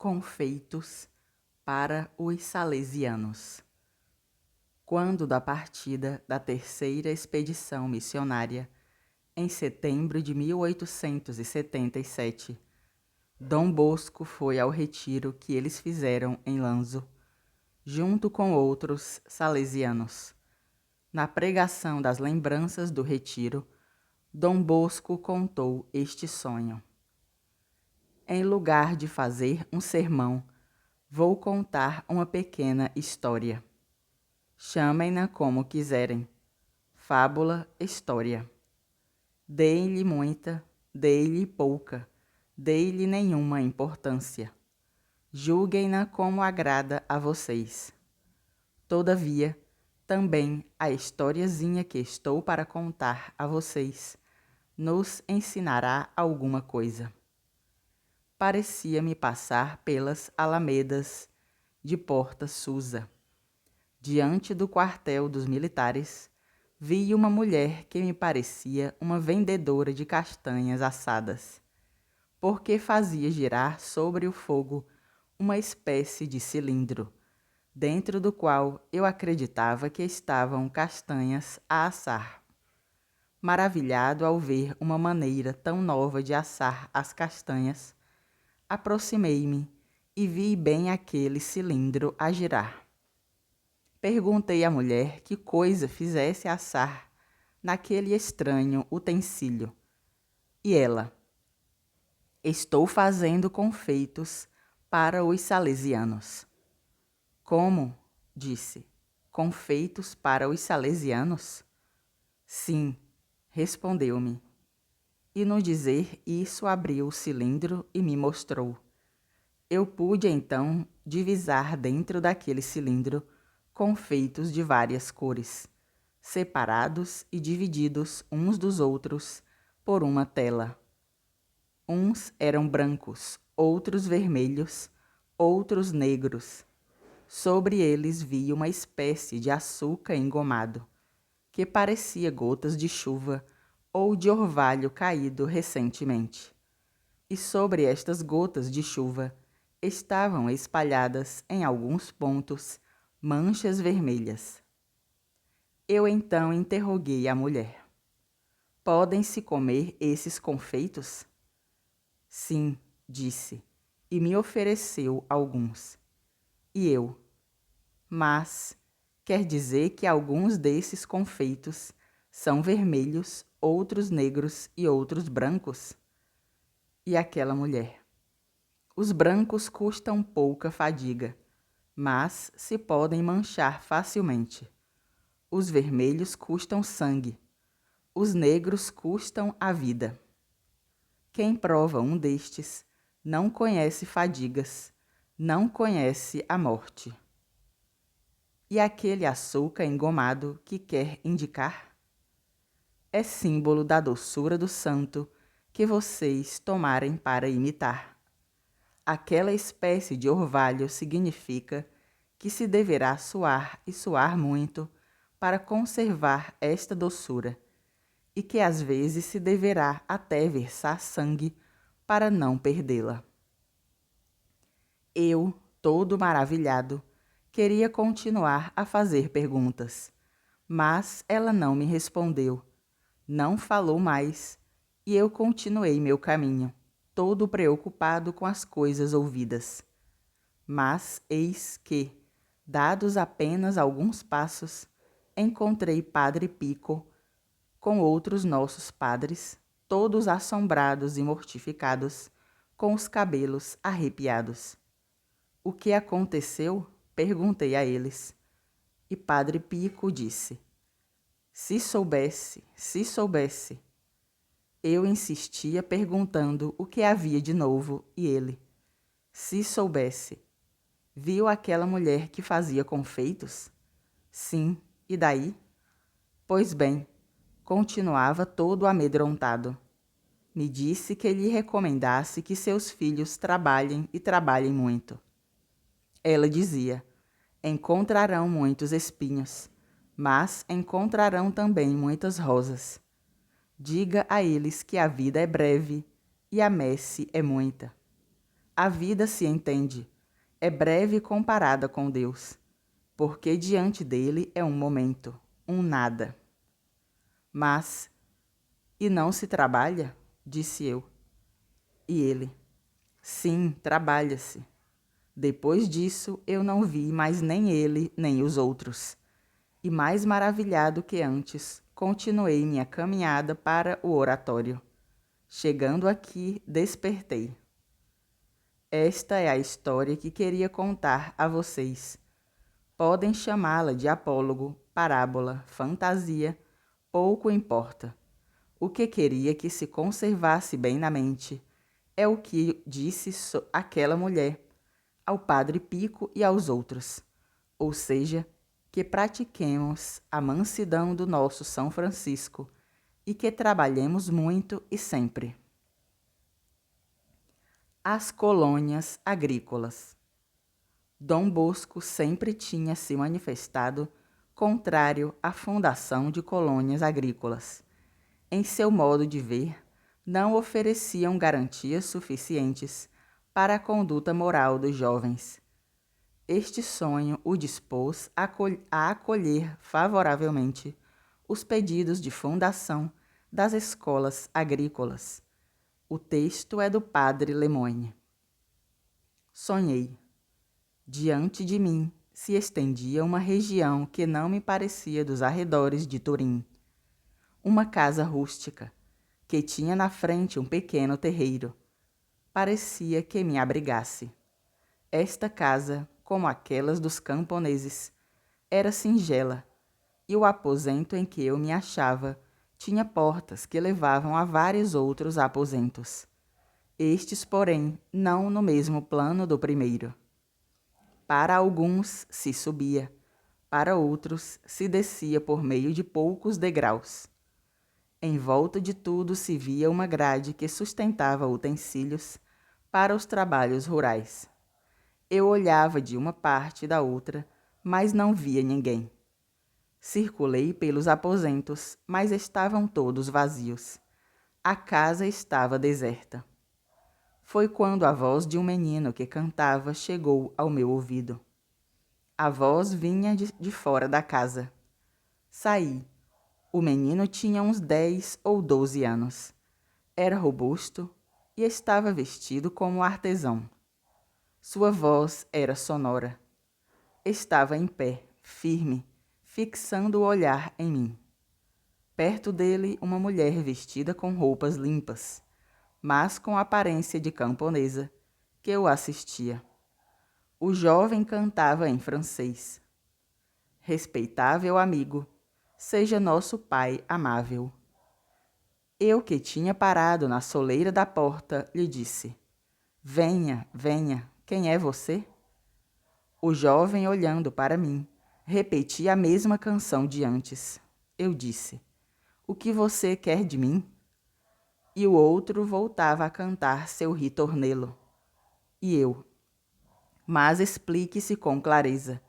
Confeitos para os salesianos. Quando da partida da terceira expedição missionária, em setembro de 1877, Dom Bosco foi ao retiro que eles fizeram em Lanzo, junto com outros salesianos. Na pregação das lembranças do retiro, Dom Bosco contou este sonho. Em lugar de fazer um sermão, vou contar uma pequena história. Chamem-na como quiserem. Fábula, história. Dei-lhe muita, dei-lhe pouca, dei-lhe nenhuma importância. Julguem-na como agrada a vocês. Todavia, também a historiazinha que estou para contar a vocês nos ensinará alguma coisa. Parecia-me passar pelas alamedas de Porta Susa. Diante do quartel dos militares, vi uma mulher que me parecia uma vendedora de castanhas assadas, porque fazia girar sobre o fogo uma espécie de cilindro, dentro do qual eu acreditava que estavam castanhas a assar. Maravilhado ao ver uma maneira tão nova de assar as castanhas, aproximei-me e vi bem aquele cilindro a girar. Perguntei à mulher que coisa fizesse assar naquele estranho utensílio. E ela: estou fazendo confeitos para os salesianos. Como? Disse. Confeitos para os salesianos? Sim, respondeu-me. E no dizer isso abriu o cilindro e me mostrou. Eu pude então divisar dentro daquele cilindro confeitos de várias cores, separados e divididos uns dos outros por uma tela. Uns eram brancos, outros vermelhos, outros negros. Sobre eles vi uma espécie de açúcar engomado, que parecia gotas de chuva ou de orvalho caído recentemente. E sobre estas gotas de chuva estavam espalhadas em alguns pontos manchas vermelhas. Eu então interroguei a mulher: podem-se comer esses confeitos? Sim, disse, e me ofereceu alguns. E eu: mas quer dizer que alguns desses confeitos são vermelhos, outros negros e outros brancos? E aquela mulher: os brancos custam pouca fadiga, mas se podem manchar facilmente. Os vermelhos custam sangue, os negros custam a vida. Quem prova um destes não conhece fadigas, não conhece a morte. E aquele açúcar engomado que quer indicar? É símbolo da doçura do santo que vocês tomarem para imitar. Aquela espécie de orvalho significa que se deverá suar e suar muito para conservar esta doçura, e que às vezes se deverá até versar sangue para não perdê-la. Eu, todo maravilhado, queria continuar a fazer perguntas, mas ela não me respondeu, não falou mais, e eu continuei meu caminho, todo preocupado com as coisas ouvidas. Mas eis que, dados apenas alguns passos, encontrei Padre Pico com outros nossos padres, todos assombrados e mortificados, com os cabelos arrepiados. O que aconteceu? Perguntei a eles. E Padre Pico disse: se soubesse, se soubesse. Eu insistia perguntando o que havia de novo, e ele: se soubesse. Viu aquela mulher que fazia confeitos? Sim, e daí? Pois bem, continuava todo amedrontado. Me disse que lhe recomendasse que seus filhos trabalhem e trabalhem muito. Ela dizia: encontrarão muitos espinhos, mas encontrarão também muitas rosas. Diga a eles que a vida é breve e a messe é muita. A vida se entende, é breve comparada com Deus, porque diante dele é um momento, um nada. Mas, e não se trabalha? Disse eu. E ele, sim, trabalha-se. Depois disso, eu não vi mais nem ele, nem os outros. E mais maravilhado que antes, continuei minha caminhada para o oratório. Chegando aqui, despertei. Esta é a história que queria contar a vocês. Podem chamá-la de apólogo, parábola, fantasia, pouco importa. O que queria que se conservasse bem na mente é o que disse aquela mulher ao padre Pico e aos outros, ou seja, que pratiquemos a mansidão do nosso São Francisco e que trabalhemos muito e sempre. As colônias agrícolas. Dom Bosco sempre tinha se manifestado contrário à fundação de colônias agrícolas. Em seu modo de ver, não ofereciam garantias suficientes para a conduta moral dos jovens. Este sonho o dispôs a acolher favoravelmente os pedidos de fundação das escolas agrícolas. O texto é do padre Lemoyne. Sonhei. Diante de mim se estendia uma região que não me parecia dos arredores de Turim. Uma casa rústica, que tinha na frente um pequeno terreiro. Parecia que me abrigasse. Esta casa, como aquelas dos camponeses, era singela, e o aposento em que eu me achava tinha portas que levavam a vários outros aposentos. Estes, porém, não no mesmo plano do primeiro. Para alguns se subia, para outros se descia por meio de poucos degraus. Em volta de tudo se via uma grade que sustentava utensílios para os trabalhos rurais. Eu olhava de uma parte e da outra, mas não via ninguém. Circulei pelos aposentos, mas estavam todos vazios. A casa estava deserta. Foi quando a voz de um menino que cantava chegou ao meu ouvido. A voz vinha de fora da casa. Saí. O menino tinha uns 10 ou 12 anos. Era robusto e estava vestido como artesão. Sua voz era sonora. Estava em pé, firme, fixando o olhar em mim. Perto dele, uma mulher vestida com roupas limpas, mas com aparência de camponesa, que o assistia. O jovem cantava em francês. Respeitável amigo, seja nosso pai amável. Eu, que tinha parado na soleira da porta, lhe disse: Venha, venha, quem é você? O jovem, olhando para mim, repetia a mesma canção de antes. Eu disse: O que você quer de mim? E o outro voltava a cantar seu ritornelo. E eu: Mas explique-se com clareza.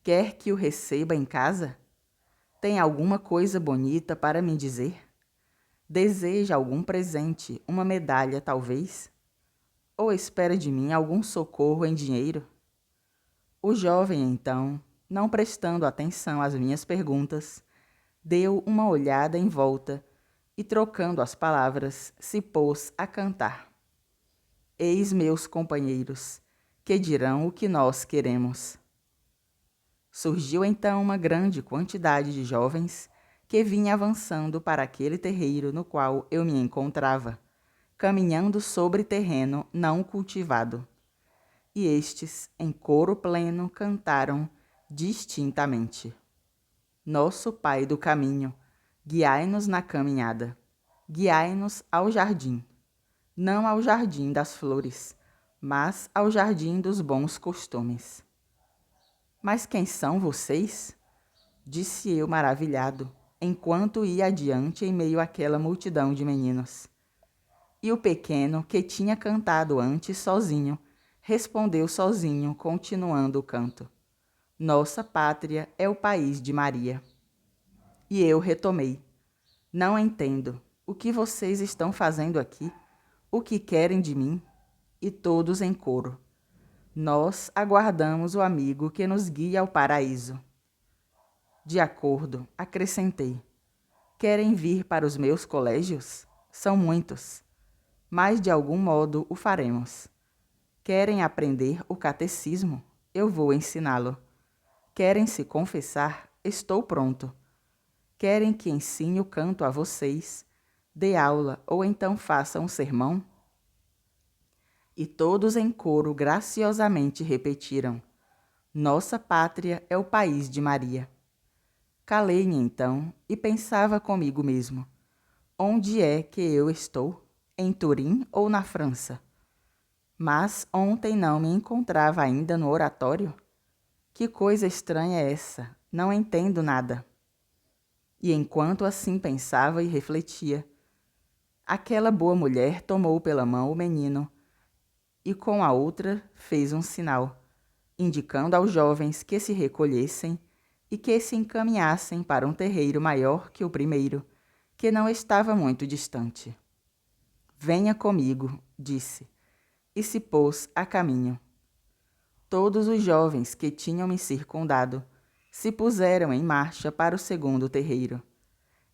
Quer que o receba em casa? Tem alguma coisa bonita para me dizer? Deseja algum presente, uma medalha talvez? Ou espera de mim algum socorro em dinheiro? O jovem, então, não prestando atenção às minhas perguntas, deu uma olhada em volta e, trocando as palavras, se pôs a cantar. Eis meus companheiros, que dirão o que nós queremos. Surgiu então uma grande quantidade de jovens que vinha avançando para aquele terreiro no qual eu me encontrava, caminhando sobre terreno não cultivado. E estes, em coro pleno, cantaram distintamente: Nosso Pai do caminho, guiai-nos na caminhada, guiai-nos ao jardim, não ao jardim das flores, mas ao jardim dos bons costumes. Mas quem são vocês? Disse eu maravilhado, enquanto ia adiante em meio àquela multidão de meninos. E o pequeno, que tinha cantado antes sozinho, respondeu sozinho, continuando o canto: Nossa pátria é o país de Maria. E eu retomei: Não entendo. O que vocês estão fazendo aqui? O que querem de mim? E todos em coro: nós aguardamos o amigo que nos guia ao paraíso. De acordo, acrescentei. Querem vir para os meus colégios? São muitos, mas de algum modo o faremos. Querem aprender o catecismo? Eu vou ensiná-lo. Querem se confessar? Estou pronto. Querem que ensine o canto a vocês, dê aula ou então faça um sermão? E todos em coro graciosamente repetiram: nossa pátria é o país de Maria. Calei-me então e pensava comigo mesmo: onde é que eu estou? Em Turim ou na França? Mas ontem não me encontrava ainda no oratório? Que coisa estranha é essa? Não entendo nada. E enquanto assim pensava e refletia, aquela boa mulher tomou pela mão o menino e com a outra fez um sinal, indicando aos jovens que se recolhessem e que se encaminhassem para um terreiro maior que o primeiro, que não estava muito distante. Venha comigo, disse, e se pôs a caminho. Todos os jovens que tinham me circundado se puseram em marcha para o segundo terreiro,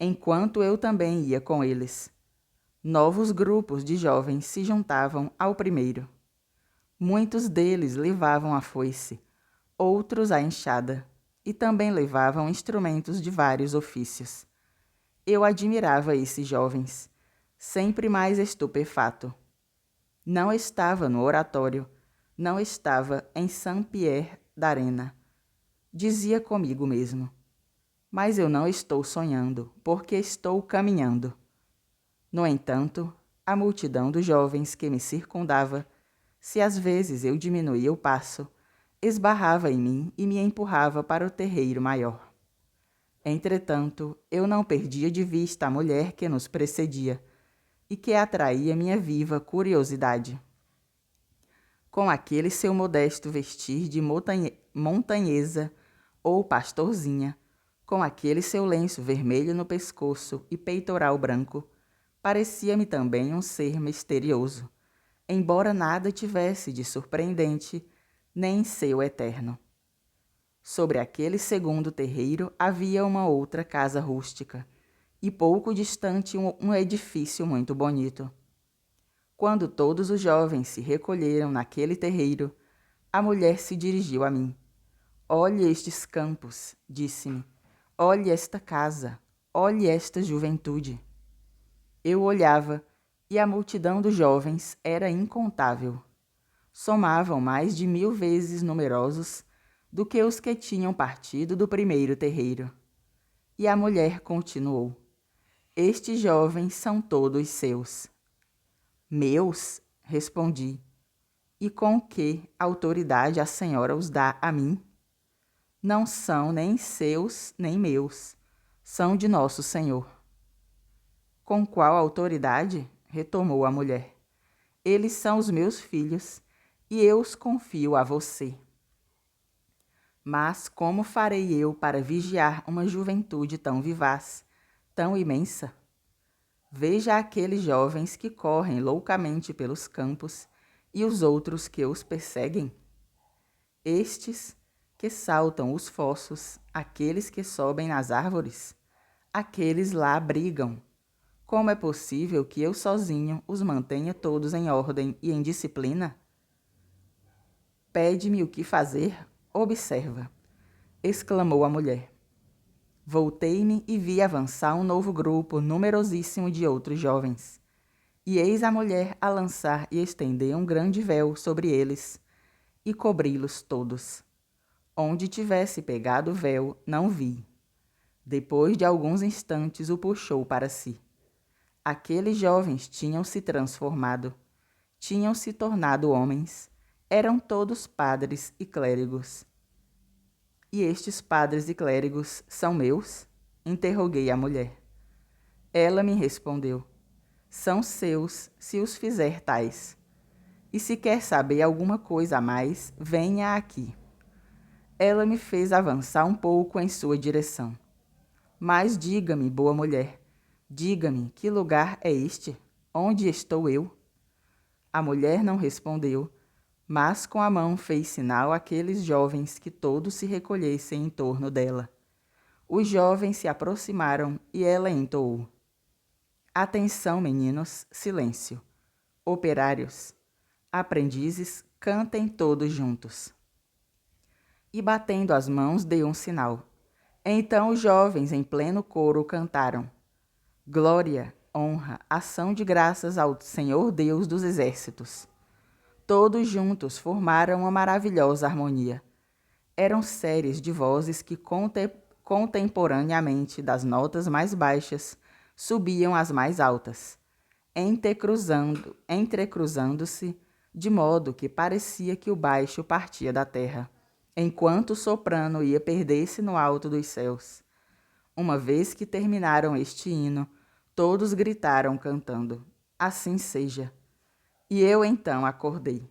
enquanto eu também ia com eles. Novos grupos de jovens se juntavam ao primeiro. Muitos deles levavam a foice, outros a enxada, e também levavam instrumentos de vários ofícios. Eu admirava esses jovens, sempre mais estupefato. Não estava no oratório, não estava em Saint-Pierre d'Arena. Dizia comigo mesmo: mas eu não estou sonhando, porque estou caminhando. No entanto, a multidão dos jovens que me circundava, se às vezes eu diminuía o passo, esbarrava em mim e me empurrava para o terreiro maior. Entretanto, eu não perdia de vista a mulher que nos precedia e que atraía minha viva curiosidade. Com aquele seu modesto vestir de montanhesa ou pastorzinha, com aquele seu lenço vermelho no pescoço e peitoral branco, parecia-me também um ser misterioso, embora nada tivesse de surpreendente, nem em seu eterno. Sobre aquele segundo terreiro havia uma outra casa rústica, e pouco distante um edifício muito bonito. Quando todos os jovens se recolheram naquele terreiro, a mulher se dirigiu a mim. Olhe estes campos, disse-me. Olhe esta casa, olhe esta juventude. Eu olhava, e a multidão dos jovens era incontável. Somavam mais de 1000 vezes numerosos do que os que tinham partido do primeiro terreiro. E a mulher continuou: estes jovens são todos seus. Meus? Respondi. E com que autoridade a senhora os dá a mim? Não são nem seus nem meus, são de nosso Senhor. Com qual autoridade? Retomou a mulher. Eles são os meus filhos, e eu os confio a você. Mas como farei eu para vigiar uma juventude tão vivaz, tão imensa? Veja aqueles jovens que correm loucamente pelos campos e os outros que os perseguem. Estes que saltam os fossos, aqueles que sobem nas árvores, aqueles lá brigam. Como é possível que eu sozinho os mantenha todos em ordem e em disciplina? Pede-me o que fazer? Observa, exclamou a mulher. Voltei-me e vi avançar um novo grupo numerosíssimo de outros jovens. E eis a mulher a lançar e estender um grande véu sobre eles e cobri-los todos. Onde tivesse pegado o véu, não vi. Depois de alguns instantes o puxou para si. Aqueles jovens tinham se transformado, tinham se tornado homens, eram todos padres e clérigos. E estes padres e clérigos são meus? Interroguei a mulher. Ela me respondeu: são seus, se os fizer tais. E se quer saber alguma coisa a mais, venha aqui. Ela me fez avançar um pouco em sua direção. Mas diga-me, boa mulher, diga-me, que lugar é este? Onde estou eu? A mulher não respondeu, mas com a mão fez sinal àqueles jovens que todos se recolhessem em torno dela. Os jovens se aproximaram e ela entoou: Atenção, meninos, silêncio. Operários, aprendizes, cantem todos juntos. E batendo as mãos deu um sinal. Então os jovens em pleno coro cantaram: Glória, honra, ação de graças ao Senhor Deus dos exércitos. Todos juntos formaram uma maravilhosa harmonia. Eram séries de vozes que contemporaneamente das notas mais baixas subiam às mais altas, entrecruzando-se, de modo que parecia que o baixo partia da terra, enquanto o soprano ia perder-se no alto dos céus. Uma vez que terminaram este hino, todos gritaram cantando: Assim seja. E eu então acordei.